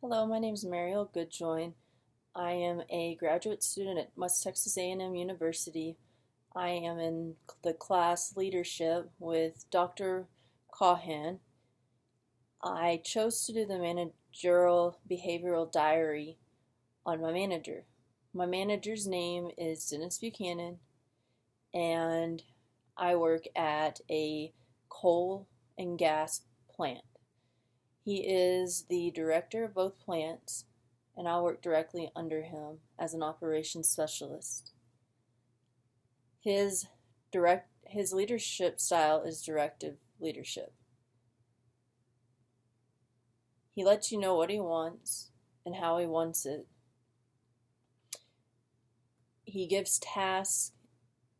Hello, my name is Mariel Goodjoin. I am a graduate student at West Texas A&M University. I am in the class leadership with Dr. Cahan. I chose to do the managerial behavioral diary on my manager. My manager's name is Dennis Buchanan, and I work at a coal and gas plant. He is the director of both plants, and I work directly under him as an operations specialist. His his leadership style is directive leadership. He lets you know what he wants and how he wants it. He gives tasks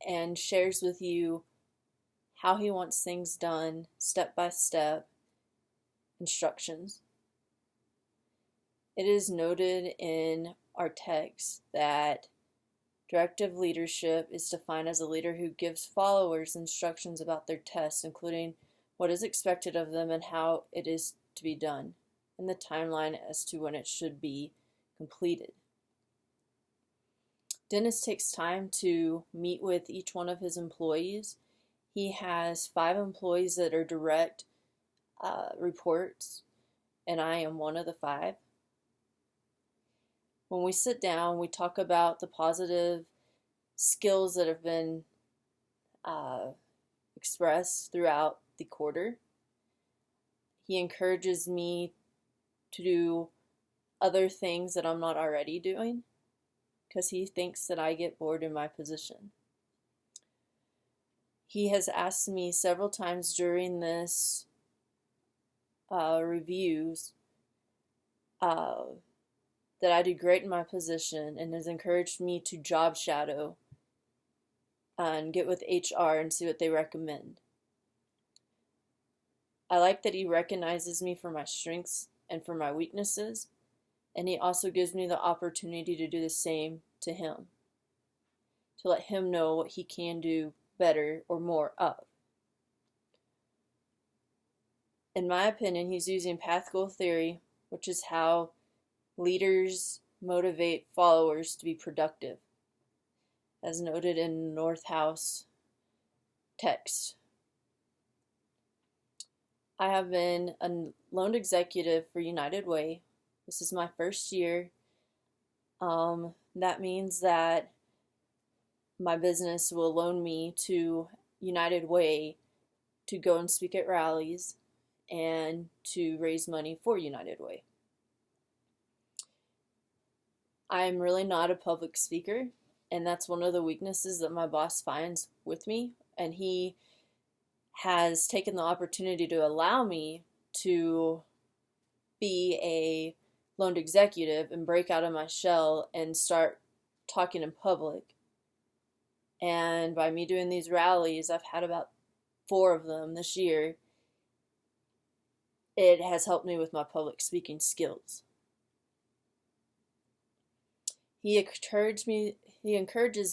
and shares with you how he wants things done, step by step instructions. It is noted in our text that directive leadership is defined as a leader who gives followers instructions about their tests, including what is expected of them and how it is to be done, and the timeline as to when it should be completed. Dennis takes time to meet with each one of his employees. He has 5 employees that are direct reports, and I am one of the 5. When we sit down, we talk about the positive skills that have been expressed throughout the quarter. He encourages me to do other things that I'm not already doing because he thinks that I get bored in my position. He has asked me several times during this reviews that I do great in my position, and has encouraged me to job shadow and get with HR and see what they recommend. I like that he recognizes me for my strengths and for my weaknesses, and he also gives me the opportunity to do the same to him, to let him know what he can do better or more of. In my opinion, he's using path goal theory, which is how leaders motivate followers to be productive, as noted in North House text. I have been a loan executive for United Way. This is my first year. That means that my business will loan me to United Way to go and speak at rallies and to raise money for United Way. I'm really not a public speaker, and that's one of the weaknesses that my boss finds with me, and he has taken the opportunity to allow me to be a loaned executive and break out of my shell and start talking in public. And by me doing these rallies, I've had about 4 of them this year, it has helped me with my public speaking skills. He encourages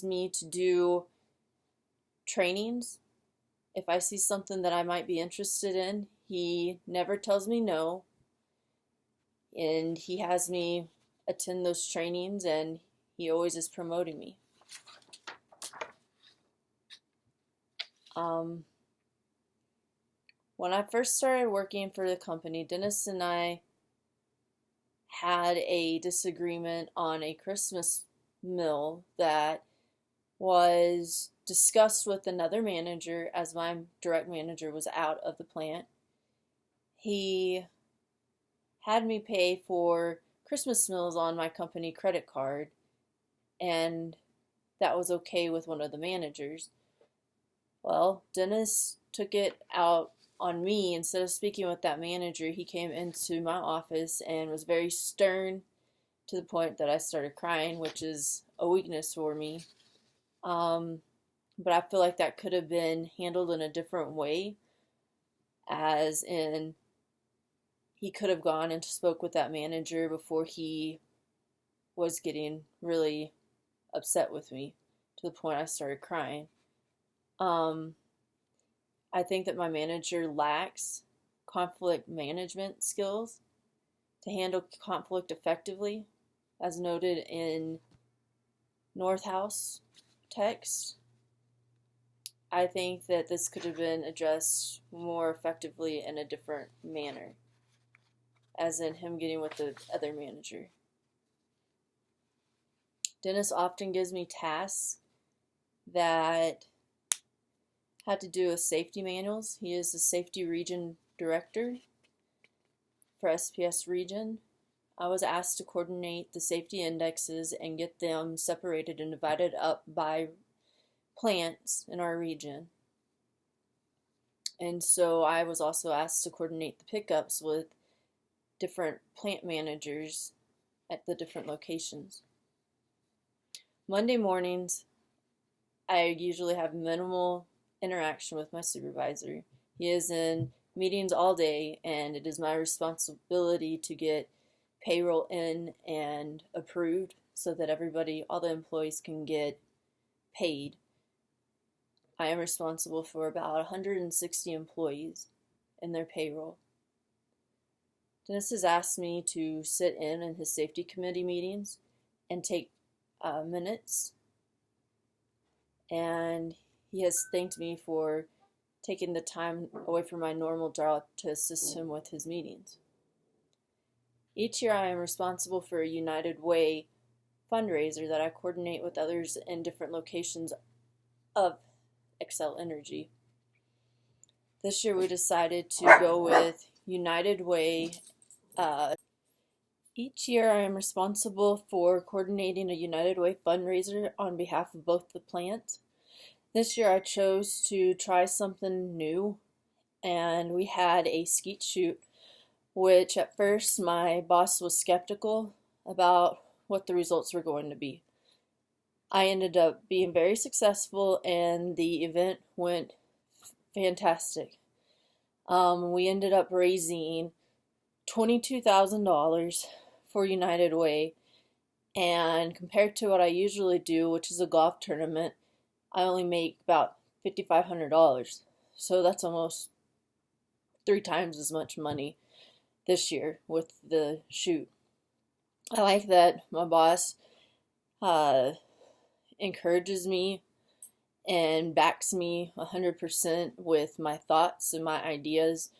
me to do trainings. If I see something that I might be interested in, he never tells me no, and he has me attend those trainings, and he always is promoting me. When I first started working for the company, Dennis and I had a disagreement on a Christmas meal that was discussed with another manager as my direct manager was out of the plant. He had me pay for Christmas meals on my company credit card, and that was okay with one of the managers. Well, Dennis took it out on me. Instead of speaking with that manager, he came into my office and was very stern to the point that I started crying, which is a weakness for me. But I feel like that could have been handled in a different way, as in he could have gone and spoke with that manager before he was getting really upset with me to the point I started crying. I think that my manager lacks conflict management skills to handle conflict effectively, as noted in Northhouse text. I think that this could have been addressed more effectively in a different manner, as in him getting with the other manager. Dennis often gives me tasks that had to do with safety manuals. He is the safety region director for SPS region. I was asked to coordinate the safety indexes and get them separated and divided up by plants in our region. And so I was also asked to coordinate the pickups with different plant managers at the different locations. Monday mornings, I usually have minimal interaction with my supervisor. He is in meetings all day, and it is my responsibility to get payroll in and approved so that everybody, all the employees, can get paid. I am responsible for about 160 employees and their payroll. Dennis has asked me to sit in his safety committee meetings and take minutes, and he has thanked me for taking the time away from my normal job to assist him with his meetings. Each year I am responsible for a United Way fundraiser that I coordinate with others in different locations of Xcel Energy. This year we decided to go with United Way. Each year I am responsible for coordinating a United Way fundraiser on behalf of both the plants. This year I chose to try something new, and we had a skeet shoot, which at first my boss was skeptical about what the results were going to be. I ended up being very successful, and the event went fantastic. We ended up raising $22,000 for United Way, and compared to what I usually do, which is a golf tournament, I only make about $5,500. So that's almost 3 times as much money this year with the shoot. I like that my boss encourages me and backs me 100% with my thoughts and my ideas.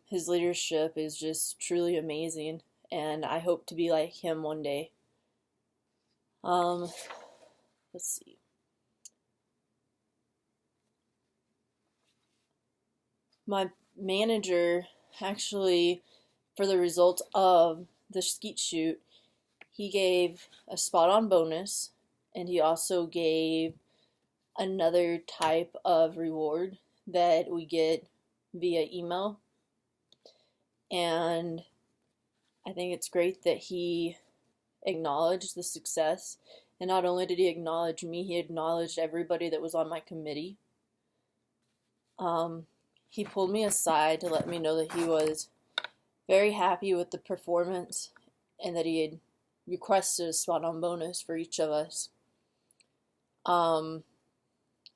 His leadership is just truly amazing, and I hope to be like him one day. Let's see. My manager, actually, for the results of the skeet shoot, he gave a spot-on bonus, and he also gave another type of reward that we get via email. And I think it's great that he acknowledged the success, and not only did he acknowledge me, he acknowledged everybody that was on my committee. He pulled me aside to let me know that he was very happy with the performance and that he had requested a spot-on bonus for each of us.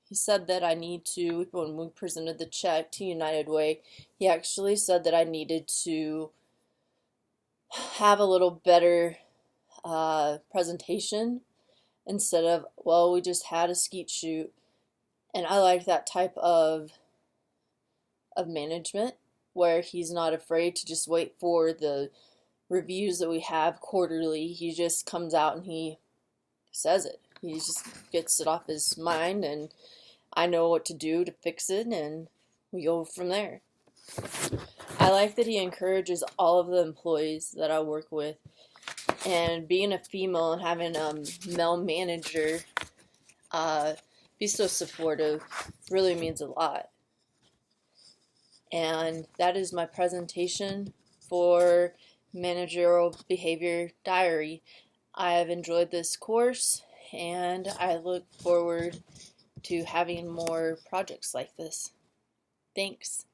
He said that I need to, when we presented the check to United Way, he actually said that I needed to have a little better presentation instead of, well, we just had a skeet shoot. And I like that type of management where he's not afraid to just wait for the reviews that we have quarterly. He just comes out and he says it. He just gets it off his mind, and I know what to do to fix it, and we go from there. I like that he encourages all of the employees that I work with, and being a female and having a male manager be so supportive really means a lot. And that is my presentation for Managerial Behavior Diary. I have enjoyed this course, and I look forward to having more projects like this. Thanks.